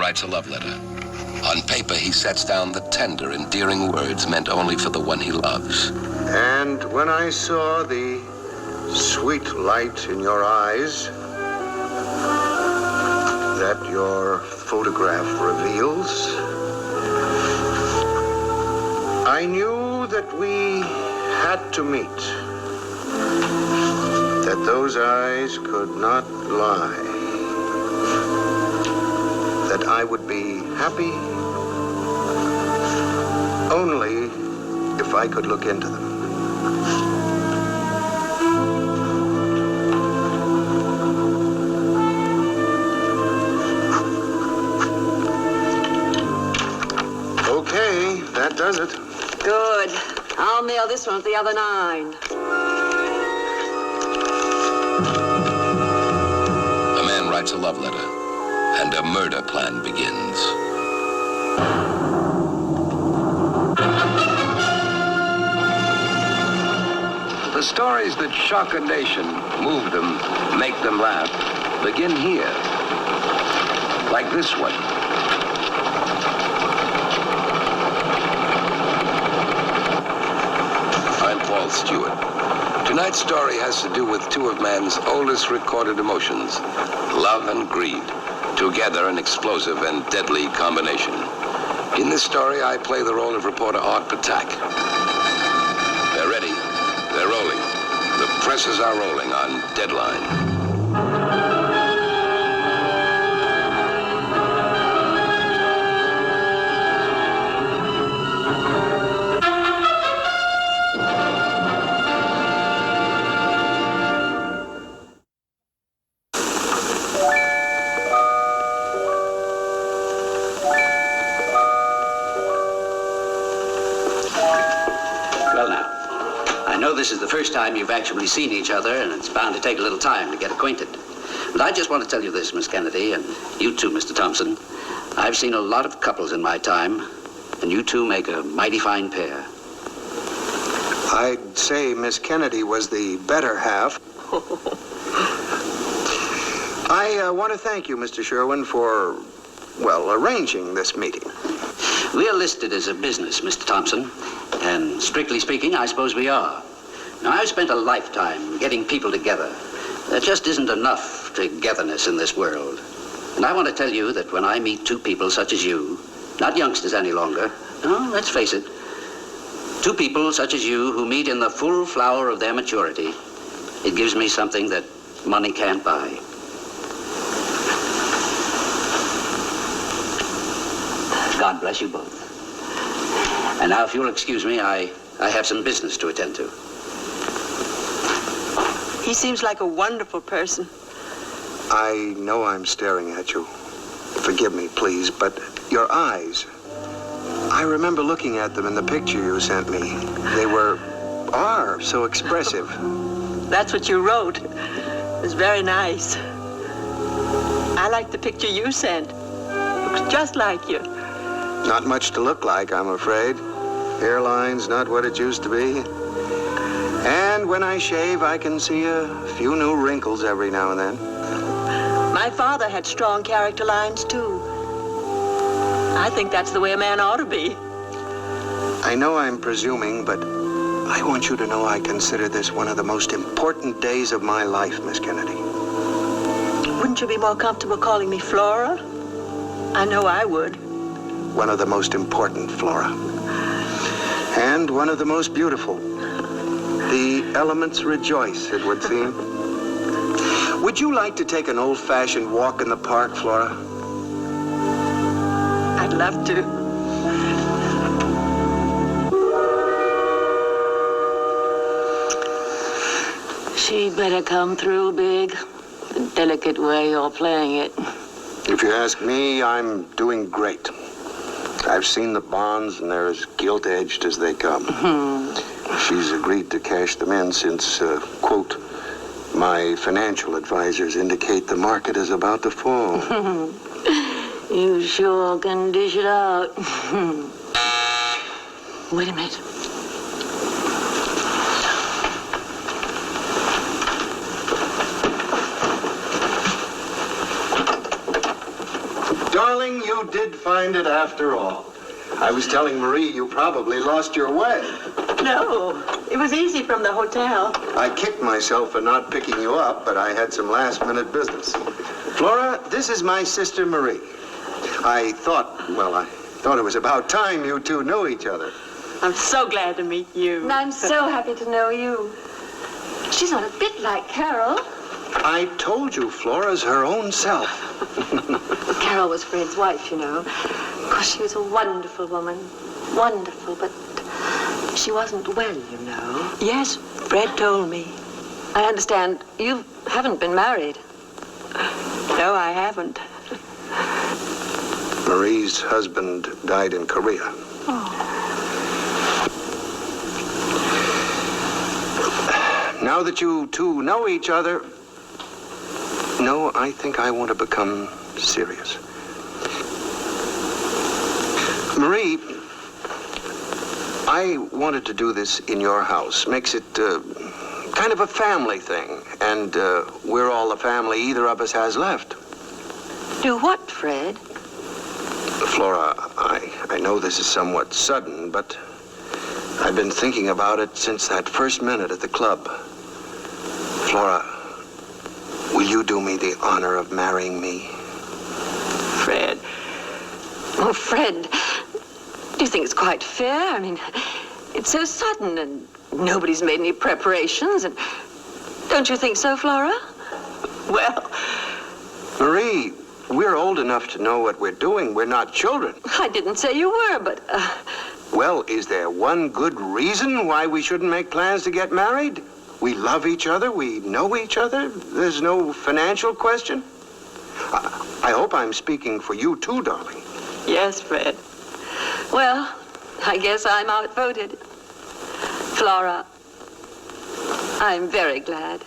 writes a love letter. On paper, he sets down the tender, endearing words meant only for the one he loves. And when I saw the sweet light in your eyes that your photograph reveals, I knew that we had to meet, that those eyes could not lie, that I would be happy only if I could look into them. Okay, that does it. Good. I'll mail this one with the other 9. A man writes a love letter, and a murder plan begins. The stories that shock a nation, move them, make them laugh, begin here. Like this one. I'm Paul Stewart. Tonight's story has to do with 2 of man's oldest recorded emotions, love and greed, together an explosive and deadly combination. In this story, I play the role of reporter Art Patak. They're ready. They're rolling. The presses are rolling on Deadline. This is the first time you've actually seen each other, and it's bound to take a little time to get acquainted. But I just want to tell you this, Miss Kennedy, and you too, Mr. Thompson. I've seen a lot of couples in my time, and you two make a mighty fine pair. I'd say Miss Kennedy was the better half. I want to thank you, Mr. Sherwin, for, well, arranging this meeting. We're listed as a business, Mr. Thompson, and strictly speaking, I suppose we are. Now, I've spent a lifetime getting people together. There just isn't enough togetherness in this world. And I want to tell you that when I meet 2 people such as you, not youngsters any longer, no, let's face it, 2 people such as you who meet in the full flower of their maturity, it gives me something that money can't buy. God bless you both. And now, if you'll excuse me, I have some business to attend to. He seems like a wonderful person. I know I'm staring at you. Forgive me, please, but your eyes. I remember looking at them in the picture you sent me. They are so expressive. That's what you wrote. It was very nice. I like the picture you sent. Looks just like you. Not much to look like, I'm afraid. Hairline's not what it used to be. And when I shave, I can see a few new wrinkles every now and then. My father had strong character lines, too. I think that's the way a man ought to be. I know I'm presuming, but I want you to know I consider this one of the most important days of my life, Miss Kennedy. Wouldn't you be more comfortable calling me Flora? I know I would. One of the most important, Flora. And one of the most beautiful. The elements rejoice, it would seem. Would you like to take an old-fashioned walk in the park, Flora? I'd love to. She'd better come through, Big. The delicate way you're playing it. If you ask me, I'm doing great. I've seen the bonds, and they're as gilt-edged as they come. She's agreed to cash them in since, quote, my financial advisors indicate the market is about to fall. You sure can dish it out. Wait a minute. Darling, you you did find it after all. I was telling Marie you probably lost your way. No, it was easy from the hotel. I kicked myself for not picking you up, but I had some last-minute business. Flora, this is my sister Marie. I thought it was about time you two knew each other. I'm so glad to meet you. And I'm so happy to know you. She's not a bit like Carol. I told you, Flora's her own self. Carol was Fred's wife, you know. Of course, she was a wonderful woman. Wonderful, but she wasn't well, you know. Yes, Fred told me. I understand you haven't been married. No, I haven't. Marie's husband died in Korea. Now that you two know each other, no, I think I want to become serious. Marie, I wanted to do this in your house. Makes it kind of a family thing. And we're all the family either of us has left. Do what, Fred? Flora, I know this is somewhat sudden, but I've been thinking about it since that first minute at the club. Flora, will you do me the honor of marrying me? Fred. Oh, Fred, do you think it's quite fair? I mean, it's so sudden and nobody's made any preparations. And don't you think so, Flora? Well, Marie, we're old enough to know what we're doing. We're not children. I didn't say you were, but... Well, is there one good reason why we shouldn't make plans to get married? We love each other. We know each other. There's no financial question. I hope I'm speaking for you too, darling. yes, Fred. Well, I guess I'm outvoted. Flora, I'm very glad.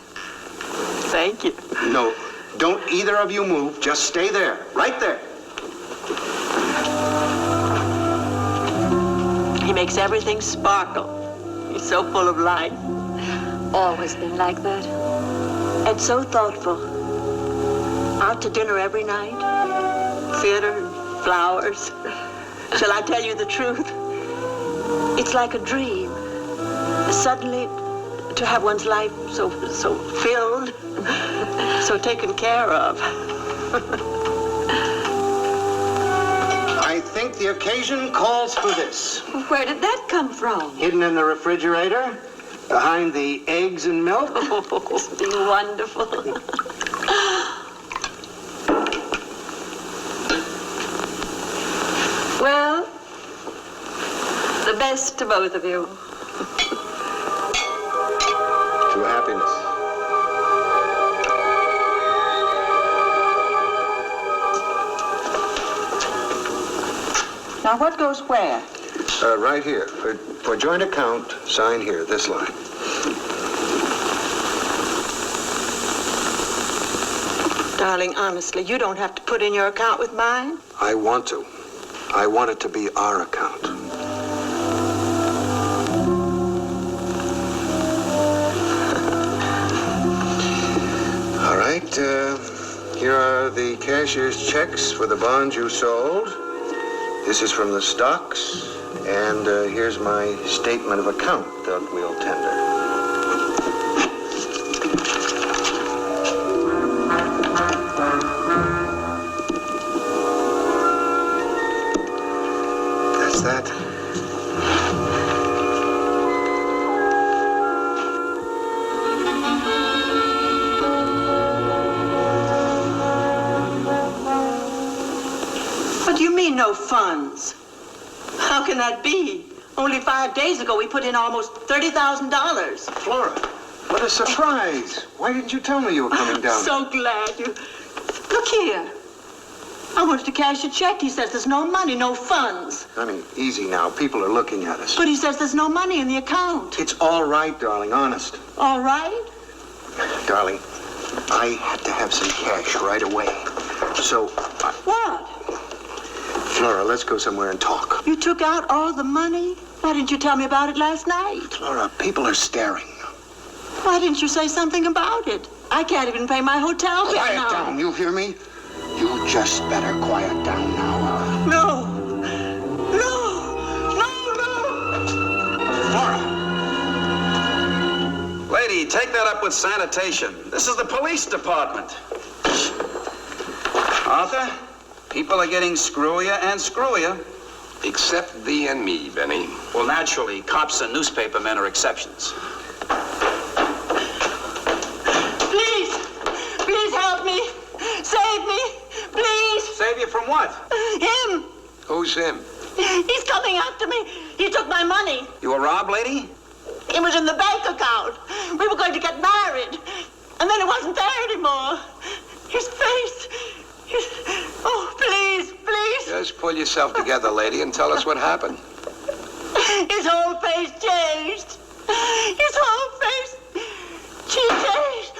Thank you. No, don't either of you move. Just stay there, right there. He makes everything sparkle. He's so full of life. Always been like that. And so thoughtful. Out to dinner every night. Theater and flowers. Shall I tell you the truth? It's like a dream. Suddenly, to have one's life so filled, so taken care of. I think the occasion calls for this. Where did that come from? Hidden in the refrigerator, behind the eggs and milk. This would be wonderful. Well, the best to both of you. To happiness. Now, what goes where? Right here. For joint account, sign here, this line. Darling, honestly, you don't have to put in your account with mine. I want to. I want it to be our account. All right, here are the cashier's checks for the bonds you sold. This is from the stocks, and here's my statement of account that we'll tender. That's that. What do you mean, no funds? How can that be? Only 5 days ago, we put in almost $30,000. Flora, what a surprise. Why didn't you tell me you were coming down? So glad you... Look here. I wanted to cash a check. He says there's no money, no funds. Honey, easy now. People are looking at us. But he says there's no money in the account. It's all right, darling, honest. All right? Darling, I had to have some cash right away. So, What? Flora, let's go somewhere and talk. You took out all the money? Why didn't you tell me about it last night? Flora, people are staring. Why didn't you say something about it? I can't even pay my hotel bill Quiet now. down, you hear me? You just better quiet down now. No. No. No, no. Laura. Lady, take that up with sanitation. This is the police department. Arthur, people are getting screwier and screwier. Except thee and me, Benny. Well, naturally, cops and newspapermen are exceptions. Please. Please help me. Save me. Please. Save you from what? Him. Who's him? He's coming after me. He took my money. You were robbed, lady? It was in the bank account. We were going to get married. And then it wasn't there anymore. His face. Oh, please, please. Just pull yourself together, lady, and tell us what happened. His whole face changed. His whole face. She changed.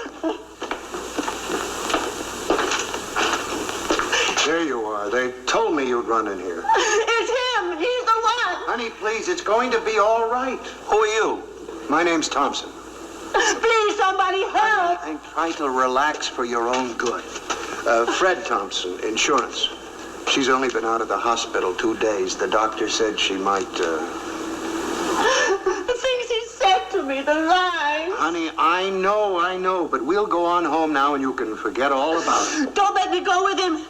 There you are. They told me you'd run in here. It's him. He's the one. Honey, please, it's going to be all right. Who are you? My name's Thompson. Please, somebody help. And try to relax for your own good. Fred Thompson, insurance. She's only been out of the hospital 2 days. The doctor said she might, The things he said to me, the lies. Honey, I know, but we'll go on home now and you can forget all about it. Don't make me go with him.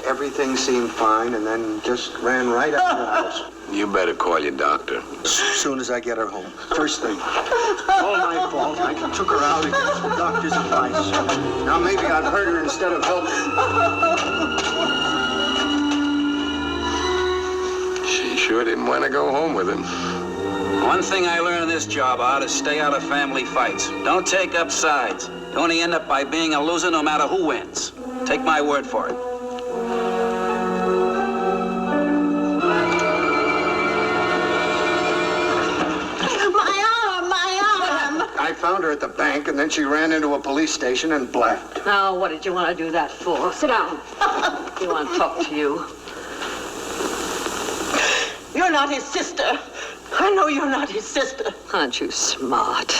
Everything seemed fine and then just ran right out of the house. You better call your doctor. As soon as I get her home. First thing. All my fault. I took her out against the doctor's advice. Now maybe I've hurt her instead of helping. She sure didn't want to go home with him. One thing I learned in this job, Art, is stay out of family fights. Don't take up sides. You only end up by being a loser no matter who wins. Take my word for it. I found her at the bank, and then she ran into a police station and blacked. Now, what did you want to do that for? Sit down. He want to talk to you. You're not his sister. I know you're not his sister. Aren't you smart?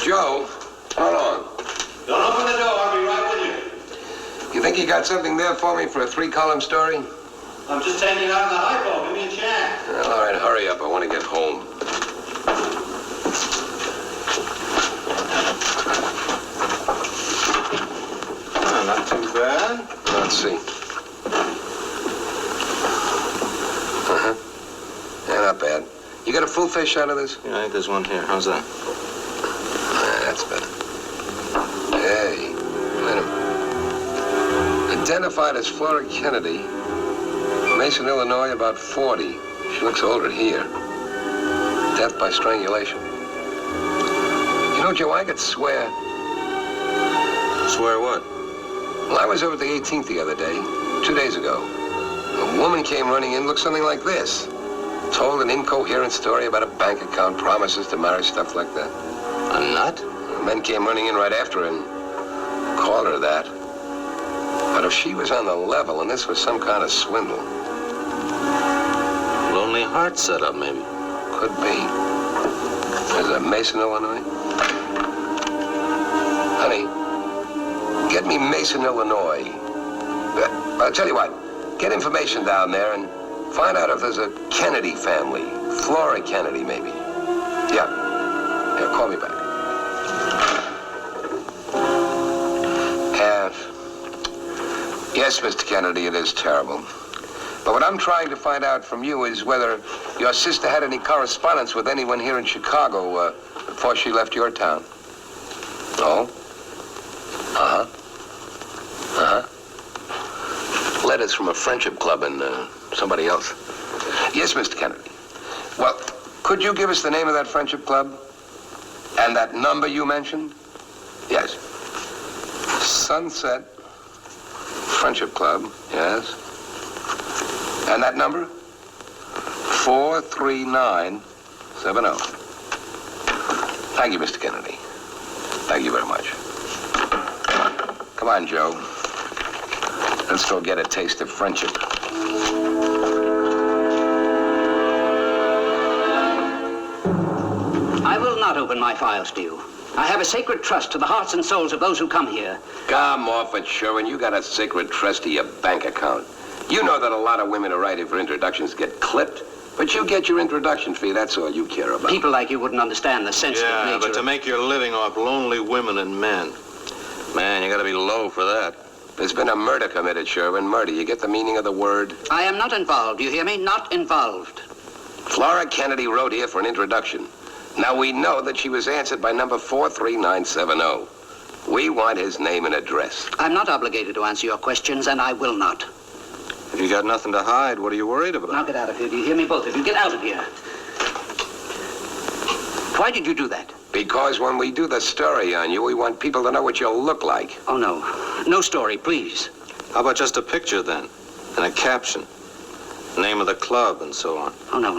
Joe, hold on. Don't open the door. I'll be right with you. You think you got something there for me for a 3-column story? I'm just taking it out in the hypo. Give me a chance. Well, all right, hurry up. I want to get home. Oh, not too bad. Let's see. Yeah, not bad. You got a full face shot of this? Yeah, I think there's one here. How's that? That's better. Hey, wait a minute. Identified as Flora Kennedy, Mason, Illinois, about 40. She looks older here. Death by strangulation. You know, Joe, I could swear. Swear what? Well, I was over at the 18th the other day, 2 days ago. A woman came running in, looked something like this. Told an incoherent story about a bank account, promises to marry, stuff like that. A nut? The men came running in right after her and called her that. But if she was on the level and this was some kind of swindle. Lonely Heart setup, maybe. Could be. Is that Mason, Illinois? Honey, get me Mason, Illinois. I'll tell you what, get information down there and find out if there's a Kennedy family. Flora Kennedy, maybe. Yeah, call me back. Yes, Mr. Kennedy, it is terrible. But what I'm trying to find out from you is whether your sister had any correspondence with anyone here in Chicago before she left your town. Oh? Letters from a friendship club and somebody else. Yes, Mr. Kennedy. Well, could you give us the name of that friendship club? And that number you mentioned? Yes. Sunset Friendship Club, yes. And that number? 43970. Thank you, Mr. Kennedy. Thank you very much. Come on, Joe. Let's go get a taste of friendship. I will not open my files to you. I have a sacred trust to the hearts and souls of those who come here. Come off it, Sherwin. You got a sacred trust to your bank account. You know that a lot of women who write in for introductions get clipped, but you get your introduction fee. That's all you care about. People like you wouldn't understand the sensitive nature. Yeah, but to make your living off lonely women and men, man, you gotta be low for that. There's been a murder committed, Sherwin. Murder. You get the meaning of the word? I am not involved. Do you hear me? Not involved. Flora Kennedy wrote here for an introduction. Now, we know that she was answered by number 43970. We want his name and address. I'm not obligated to answer your questions, and I will not. If you got nothing to hide, what are you worried about? Now get out of here. Do you hear me, both of you? Get out of here. Why did you do that? Because when we do the story on you, we want people to know what you'll look like. Oh, no. No story, please. How about just a picture then? And a caption? Name of the club and so on. Oh, no.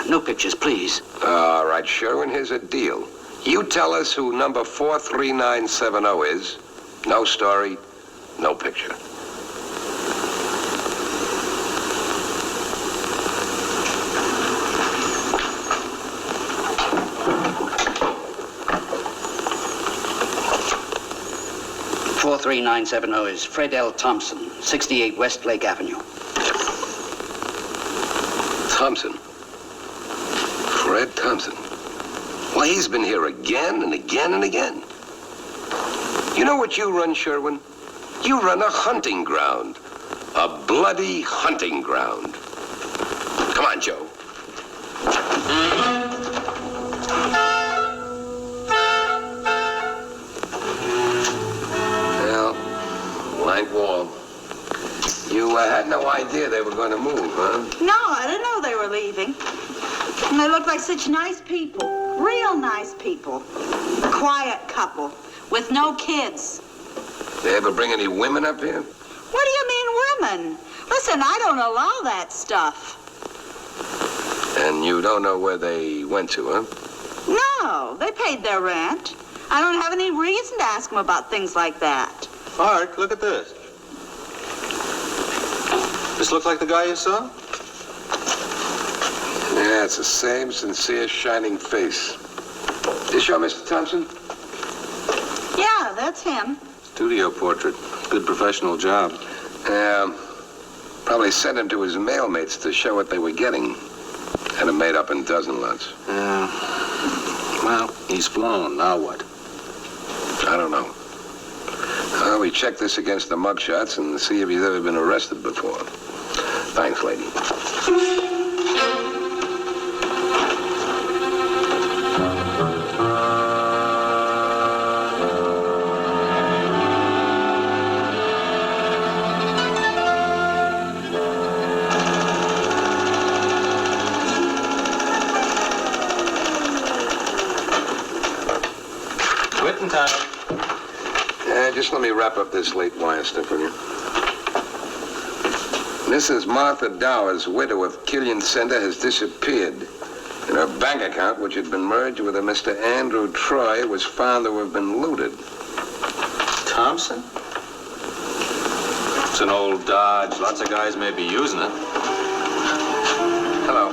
No pictures, please. All right, Sherwin, here's a deal. You tell us who number 43970 is. No story, no picture. .43970 is Fred L. Thompson, 68 West Lake Avenue. Thompson. Fred Thompson. Why, he's been here again and again and again. You know what you run, Sherwin? You run a hunting ground. A bloody hunting ground. Come on, Joe. Well, blank wall. You had no idea they were going to move, huh? No, I didn't know they were leaving. And they look like such nice people. Real nice people. A quiet couple with no kids. They ever bring any women up here? What do you mean women? Listen, I don't allow that stuff. And you don't know where they went to, huh? No, they paid their rent. I don't have any reason to ask them about things like that. Art, look at this. This look like the guy you saw? Yeah, it's the same sincere, shining face. This your Mr. Thompson? Yeah, that's him. Studio portrait. Good professional job. Probably sent him to his mailmates to show what they were getting. Had him made up in dozen lots. Yeah. Well, he's flown. Now what? I don't know. Well, we check this against the mugshots and see if he's ever been arrested before. Thanks, lady. Quitting time. Just let me wrap up this late wire stuff with you. Mrs. Martha Dower's, widow of Killian Sender, has disappeared. And her bank account, which had been merged with a Mr. Andrew Troy, was found to have been looted. Thompson? It's an old Dodge. Lots of guys may be using it. Hello.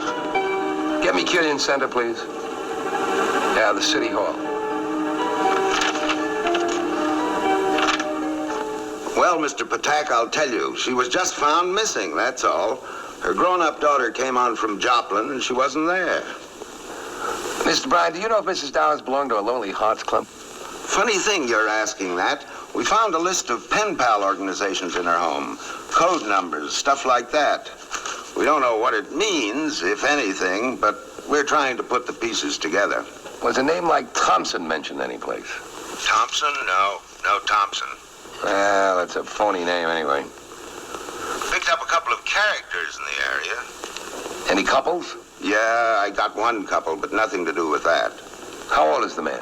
Get me Killian Center, please. Yeah, the City Hall. Well, Mr. Patak, I'll tell you, she was just found missing, that's all. Her grown-up daughter came on from Joplin, and she wasn't there. Mr. Bryan, do you know if Mrs. Dowers belonged to a Lonely Hearts Club? Funny thing you're asking that. We found a list of pen pal organizations in her home. Code numbers, stuff like that. We don't know what it means, if anything, but we're trying to put the pieces together. Was a name like Thompson mentioned anyplace? Thompson? No Thompson. Well, it's a phony name anyway. Picked up a couple of characters in the area. Any couples? Yeah, I got one couple, but nothing to do with that. How old is the man?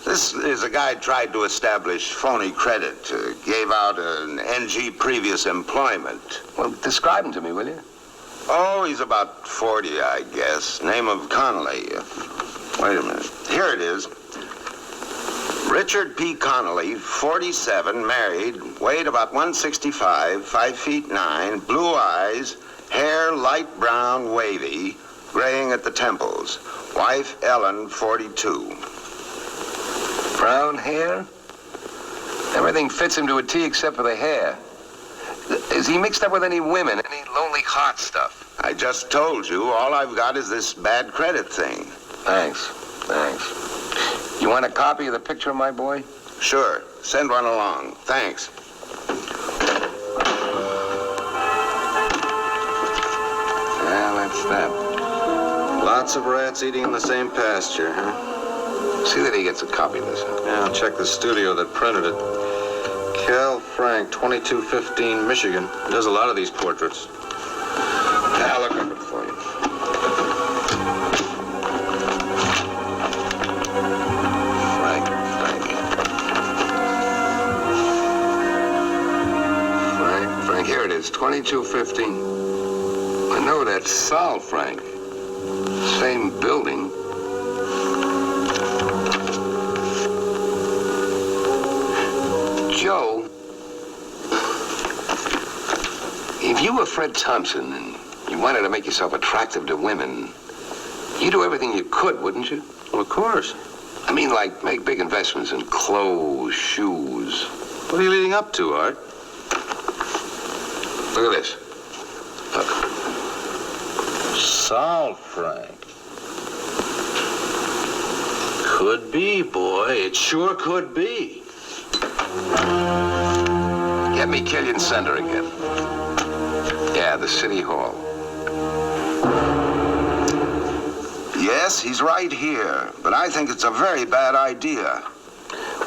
This is a guy tried to establish phony credit, gave out an NG previous employment. Well, describe him to me, will you? Oh, he's about 40, I guess. Name of Connolly. Wait a minute. Here it is. Richard P. Connolly, 47, married, weighed about 165, 5 feet 9, blue eyes, hair light brown, wavy, graying at the temples. Wife Ellen, 42. Brown hair? Everything fits him to a T except for the hair. Is he mixed up with any women? Any lonely heart stuff? I just told you, all I've got is this bad credit thing. Thanks. You want a copy of the picture of my boy? Sure. Send one along. Thanks. Well, that's that. Lots of rats eating in the same pasture, huh? See that he gets a copy of this. Yeah, I'll check the studio that printed it. Cal Frank, 2215, Michigan. He does a lot of these portraits. I'll look up it for you. Frank, here it is, 2215. I know that's Saul Frank. Same building. Joe, if you were Fred Thompson and you wanted to make yourself attractive to women, you'd do everything you could, wouldn't you? Well, of course. I mean, like, make big investments in clothes, shoes. What are you leading up to, Art? Look at this. Look. Saul Frank. Could be, boy. It sure could be. Get me Killian Center again. Yeah, the City Hall. Yes, he's right here, but I think it's a very bad idea.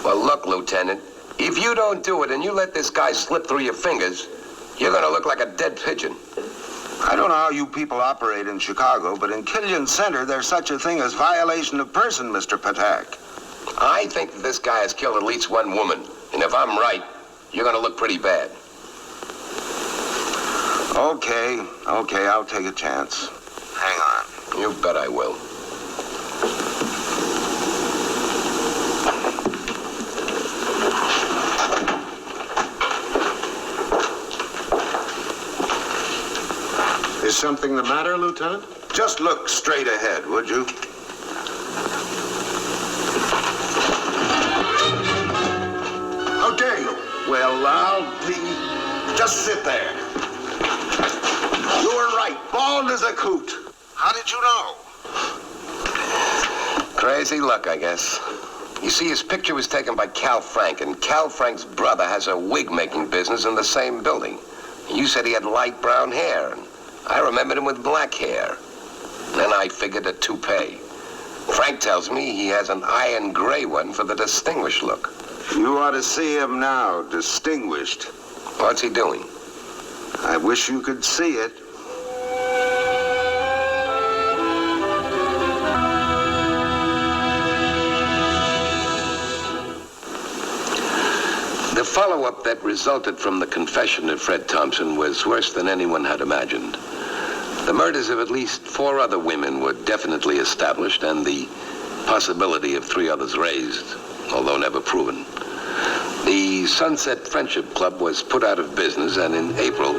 Well, look, Lieutenant, if you don't do it and you let this guy slip through your fingers, you're gonna look like a dead pigeon. I don't know how you people operate in Chicago, but in Killian Center, there's such a thing as violation of person, Mr. Patak. I think that this guy has killed at least one woman, and if I'm right, you're gonna look pretty bad. Okay, I'll take a chance. Hang on. You bet I will. Is something the matter, Lieutenant? Just look straight ahead, would you? How dare you? Well, I'll be... Just sit there. You were right. Bald as a coot. How did you know? Crazy luck, I guess. You see, his picture was taken by Cal Frank, and Cal Frank's brother has a wig-making business in the same building. You said he had light brown hair, and I remembered him with black hair. Then I figured a toupee. Frank tells me he has an iron gray one for the distinguished look. You ought to see him now, distinguished. What's he doing? I wish you could see it. The follow-up that resulted from the confession of Fred Thompson was worse than anyone had imagined. The murders of at least 4 other women were definitely established, and the possibility of 3 others raised, although never proven. The Sunset Friendship Club was put out of business, and in April,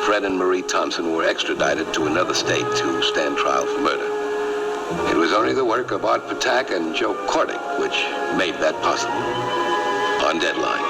Fred and Marie Thompson were extradited to another state to stand trial for murder. It was only the work of Art Patak and Joe Kordick which made that possible. On Deadline.